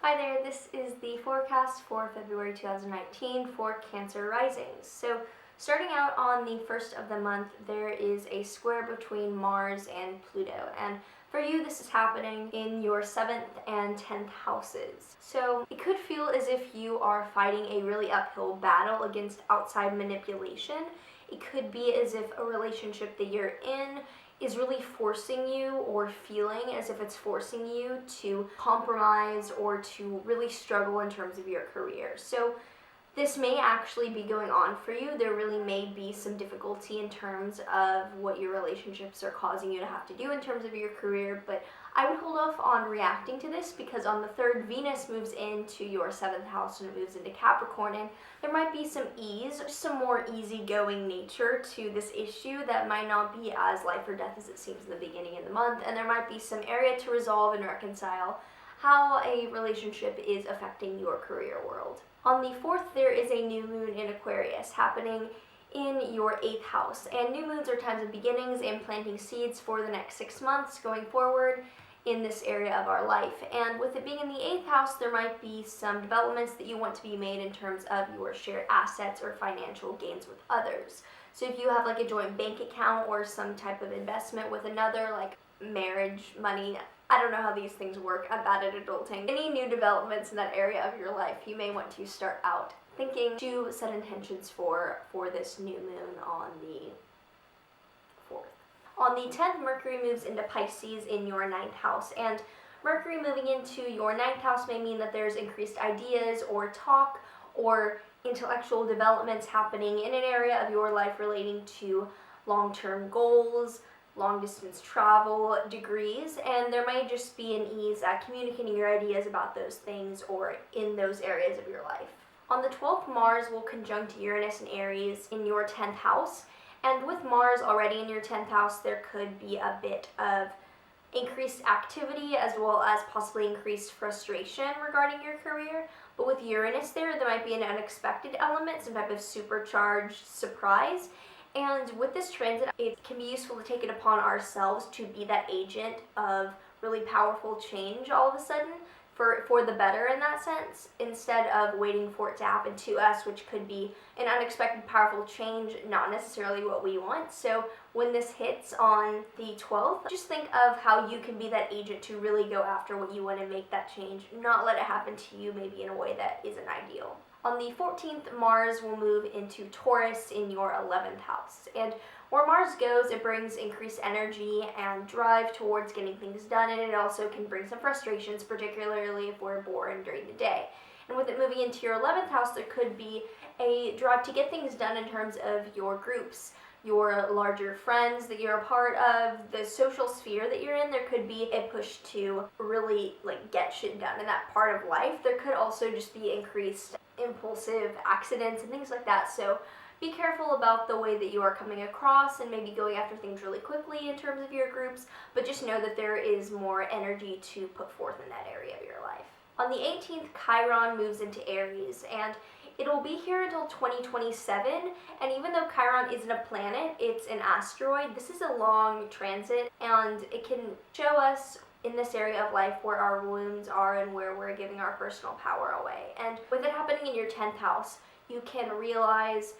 Hi there, this is the forecast for February 2019 for Cancer risings. So starting out on the first of the month, there is a square between Mars and Pluto. And for you, this is happening in your 7th and 10th houses. So it could feel as if you are fighting a really uphill battle against outside manipulation. It could be as if a relationship that you're in is really forcing you or feeling as if it's forcing you to compromise or to really struggle in terms of your career. So this may actually be going on for you. There really may be some difficulty in terms of what your relationships are causing you to have to do in terms of your career, but I would hold off on reacting to this because on the 3rd, Venus moves into your 7th house and it moves into Capricorn, and there might be some ease, some more easygoing nature to this issue that might not be as life or death as it seems in the beginning of the month, and there might be some area to resolve and reconcile how a relationship is affecting your career world. On the 4th, there is a new moon in Aquarius happening in your 8th house, and new moons are times of beginnings and planting seeds for the next 6 months going forward in this area of our life. And with it being in the 8th house, there might be some developments that you want to be made in terms of your shared assets or financial gains with others. So if you have like a joint bank account or some type of investment with another, like marriage, money, I don't know how these things work. I'm bad at adulting. Any new developments in that area of your life, you may want to start out thinking to set intentions for this new moon on the 4th. On the 10th, Mercury moves into Pisces in your 9th house, and Mercury moving into your 9th house may mean that there's increased ideas or talk or intellectual developments happening in an area of your life relating to long-term goals, long-distance travel, degrees, and there might just be an ease at communicating your ideas about those things or in those areas of your life. On the 12th, Mars will conjunct Uranus and Aries in your 10th house, and with Mars already in your 10th house, there could be a bit of increased activity as well as possibly increased frustration regarding your career. But with Uranus there might be an unexpected element, some type of supercharged surprise. And with this transit, it can be useful to take it upon ourselves to be that agent of really powerful change all of a sudden for the better in that sense, instead of waiting for it to happen to us, which could be an unexpected powerful change, not necessarily what we want. So when this hits on the 12th, just think of how you can be that agent to really go after what you want and make that change, not let it happen to you maybe in a way that isn't ideal. On the 14th, Mars will move into Taurus in your 11th house. And where Mars goes, it brings increased energy and drive towards getting things done, and it also can bring some frustrations, particularly if we're bored during the day. And with it moving into your 11th house, there could be a drive to get things done in terms of your groups, your larger friends that you're a part of, the social sphere that you're in. There could be a push to really get shit done in that part of life. There could also just be increased impulsive accidents and things like that. So be careful about the way that you are coming across and maybe going after things really quickly in terms of your groups, but just know that there is more energy to put forth in that area of your life. On the 18th, Chiron moves into Aries, and it'll be here until 2027, and even though Chiron isn't a planet, it's an asteroid. This is a long transit, and it can show us in this area of life where our wounds are and where we're giving our personal power away. And with it happening in your 10th house, you can realize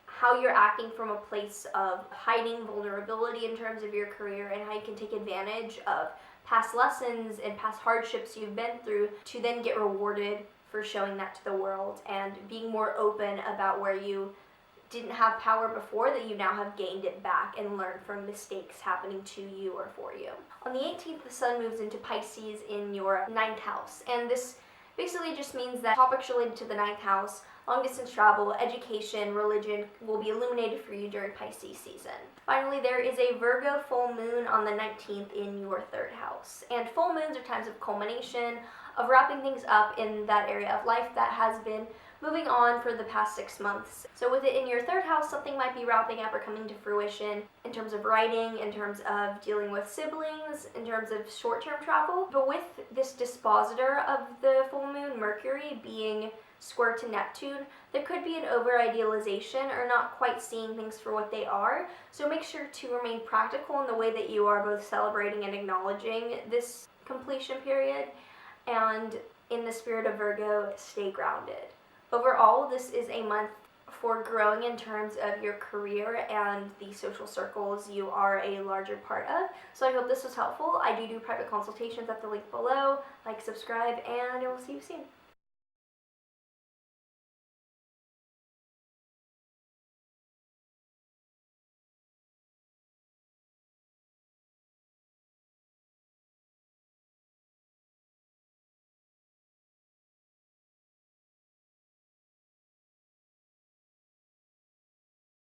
how you're acting from a place of hiding vulnerability in terms of your career and how you can take advantage of past lessons and past hardships you've been through to then get rewarded for showing that to the world and being more open about where you didn't have power before, that you now have gained it back and learned from mistakes happening to you or for you. On the 18th, the sun moves into Pisces in your 9th house, and this basically just means that topics related to the 9th house, long distance travel, education, religion, will be illuminated for you during Pisces season. Finally, there is a Virgo full moon on the 19th in your 3rd house, and full moons are times of culmination, of wrapping things up in that area of life that has been moving on for the past 6 months. So with it in your 3rd house, something might be wrapping up or coming to fruition in terms of writing, in terms of dealing with siblings, in terms of short-term travel. But with this dispositor of the full moon, Mercury, being square to Neptune, there could be an over-idealization or not quite seeing things for what they are. So make sure to remain practical in the way that you are both celebrating and acknowledging this completion period, and in the spirit of Virgo, stay grounded. Overall, this is a month for growing in terms of your career and the social circles you are a larger part of. So I hope this was helpful. I do private consultations at the link below. Like, subscribe, and I will see you soon.